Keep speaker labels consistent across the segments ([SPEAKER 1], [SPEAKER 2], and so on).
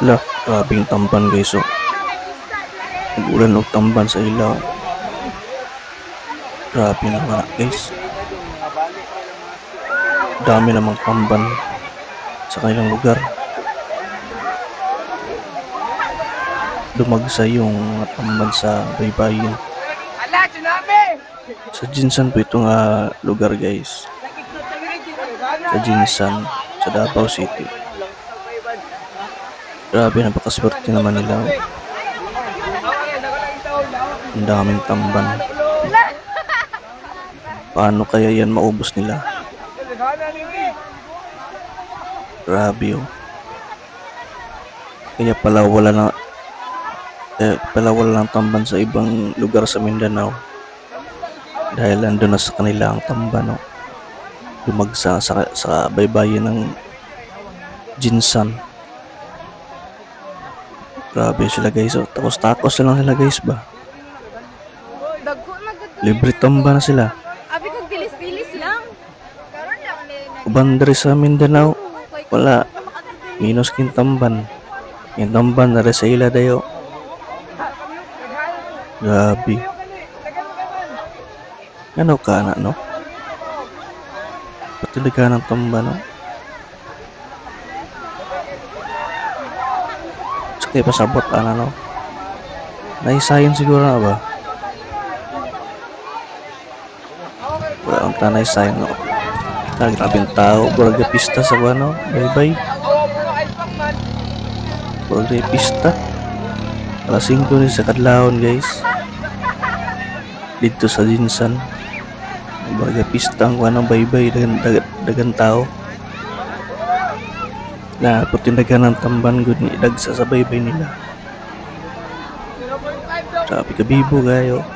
[SPEAKER 1] Lah, grabing tamban guys, oh. Nag-ulan og tamban sa ilaw. Grabe naman guys. Dami namang tamban sa kanilang lugar. Dumagsa yung mga tamban sa baybayin. Sa Jinsan po itong lugar guys. Sa Jinsan, sa Davao City. Grabe, napakaswerte naman nila. Ang daming tamban. Paano kaya yan maubos nila? Grabe, oh. Kaya pala wala lang tamban sa ibang lugar sa Mindanao. Dahil andun na sa kanila ang tamban, oh. Dumagsa sa baybayin ng Jinsan. Grabe sila guys, oh. Takos-takos lang sila guys ba? Libre tamba na sila.
[SPEAKER 2] Abi kong bilis-bilis lang.
[SPEAKER 1] Ubandari sa Mindanao, wala. Minus kintamban. Kintamban na rin sa ila dayo. Grabe. Ano ka na, no? Patiliga ng tamba, no? Sakay pasabot, no? Naisayin siguro na ba? Wala ang tanay sayin, no? Grabing tao, buraga pista sa ano? Bye-bye. Buraga pista. Alas 5 ni sa kadlawon, guys. Dito sa Jinsan. Buraga pista ang anong bye-bye. Dagan tao. Na, putindagan ng tamban good ni dagsa sa bye-bye nila. Sabi ka bibo, gayo.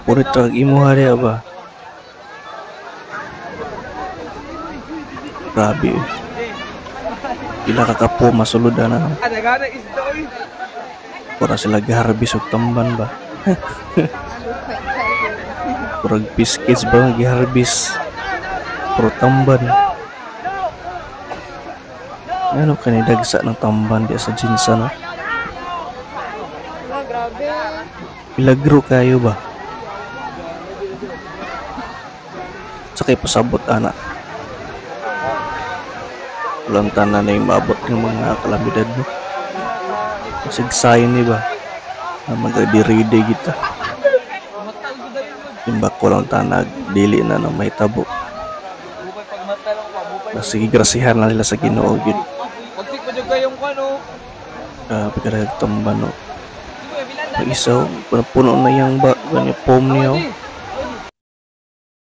[SPEAKER 1] Purit trag imo hari ba? Grabe. Pila ka kapo masulod na. Para sila gaharbis og tamban ba? Purag biscuits ba giharbis? Puro tamban. Ano kani dagsa ng tamban di sa Jinsan, no?
[SPEAKER 2] Grabe.
[SPEAKER 1] Pilagro kayo ba? Sakay pasabot ana. Walang tanan na yung maabot ng mga kalamidad, no? Sigsayin ni ba? Na mag-ready kita. Yung bako lang tanag, dili na ng may tabo. Sige, grasihan na nila sa Ginoo yun. Pagkarag tamban, no? Mag-isaw, puno na yung pom niyo.